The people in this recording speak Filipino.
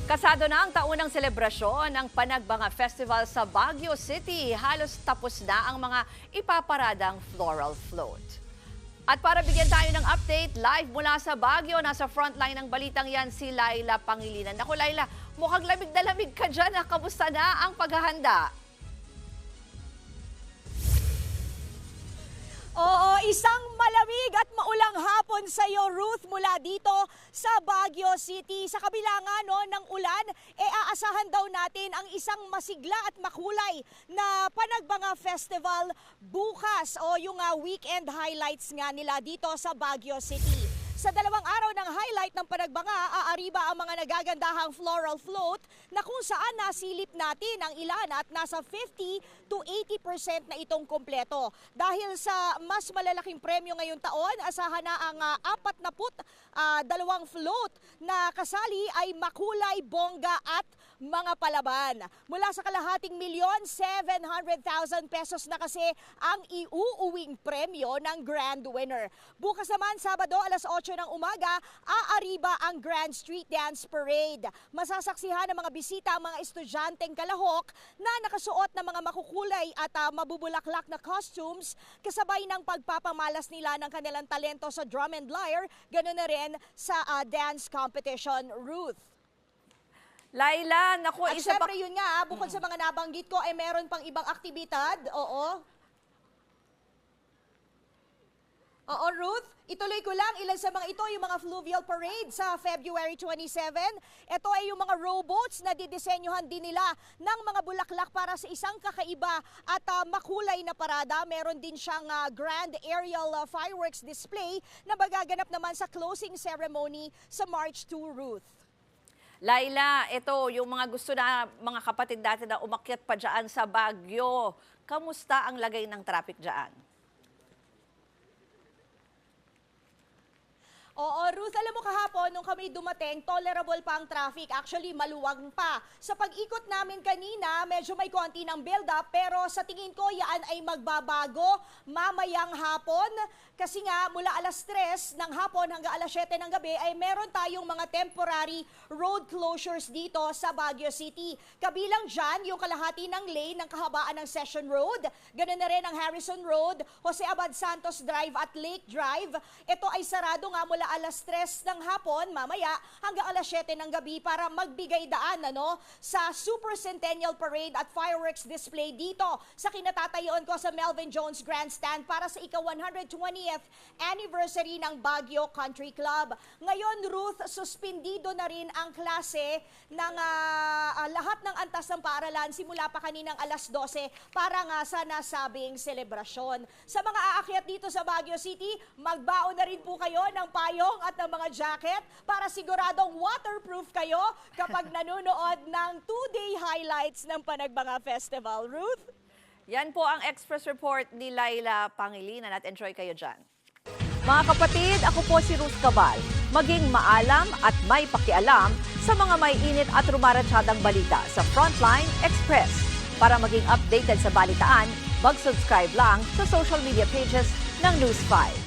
Kasado na ang taunang selebrasyon ng Panagbanga Festival sa Baguio City. Halos tapos na ang mga ipaparadang floral float. At para bigyan tayo ng update, live mula sa Baguio, nasa frontline ng balitang yan si Laila Pangilinan. Naku Laila, mukhang lamig na lamig ka dyan. Kamusta na ang paghahanda? Oo, isang malamig at maulang hapon sa iyo, Ruth, mula dito sa Baguio City. Sa kabila nga ng ulan, aasahan daw natin ang isang masigla at makulay na Panagbanga Festival bukas o yung weekend highlights nga nila dito sa Baguio City. Sa 2 araw ng highlight ng Panagbanga, aariba ang mga nagagandahang floral float na kung saan nasilip natin ang ilan at nasa 50 to 80% na itong kompleto. Dahil sa mas malalaking premyo ngayong taon, asahan na ang 42 float na kasali ay makulay, bongga at mga palaban. Mula sa kalahating milyon, 700,000 pesos na kasi ang iuuwing premyo ng grand winner. Bukas naman, Sabado, alas 8 ng umaga, aariba ang Grand Street Dance Parade. Masasaksihan ng mga bisita ang mga estudyanteng kalahok na nakasuot ng mga makukulay at mabubulaklak na costumes kasabay ng pagpapamalas nila ng kanilang talento sa drum and lyre, ganoon na rin sa dance competition, Ruth. Laila, naku, At syempre yun nga, bukod sa mga nabanggit ko, meron pang ibang aktibidad. Oo, Ruth, ituloy ko lang, ilan sa mga ito, yung mga fluvial parade sa February 27. Ito ay yung mga rowboats na didisenyohan din nila ng mga bulaklak para sa isang kakaiba at makulay na parada. Meron din siyang grand aerial fireworks display na magaganap naman sa closing ceremony sa March 2, Ruth. Laila, ito yung mga gusto na mga kapatid natin na umakyat pa dyan sa Baguio. Kamusta ang lagay ng traffic dyan? Oo, Ruth, alam mo kahapon, nung kami dumating, tolerable pa ang traffic. Actually, maluwag pa. Sa pag-ikot namin kanina, medyo may konti ng build-up, pero sa tingin ko, yan ay magbabago mamayang hapon. Kasi nga, mula alas 3 ng hapon hanggang alas 7 ng gabi, ay meron tayong mga temporary road closures dito sa Baguio City. Kabilang dyan, yung kalahati ng lane ng kahabaan ng Session Road. Ganun na rin ang Harrison Road, Jose Abad Santos Drive at Lake Drive. Ito ay sarado nga mula alas 3 ng hapon, mamaya, hanggang alas 7 ng gabi para magbigay daan sa Super Centennial Parade at Fireworks Display dito sa kinatatayuan ko sa Melvin Jones Grandstand para sa ika-120th anniversary ng Baguio Country Club. Ngayon, Ruth, suspendido na rin ang klase ng lahat ng antas ng paaralan simula pa kaninang alas 12 para nga sa nasabing selebrasyon. Sa mga aakyat dito sa Baguio City, magbaon na rin po kayo ng payong at ng mga jacket para siguradong waterproof kayo kapag nanonood ng 2-day highlights ng Panagbanga Festival. Ruth? Yan po ang Express Report ni Laila Pangilinan at enjoy kayo dyan. Mga kapatid, ako po si Ruth Cabal. Maging maalam at may pakialam sa mga may init at rumaratsyadang balita sa Frontline Express. Para maging updated sa balitaan, mag-subscribe lang sa social media pages ng News 5.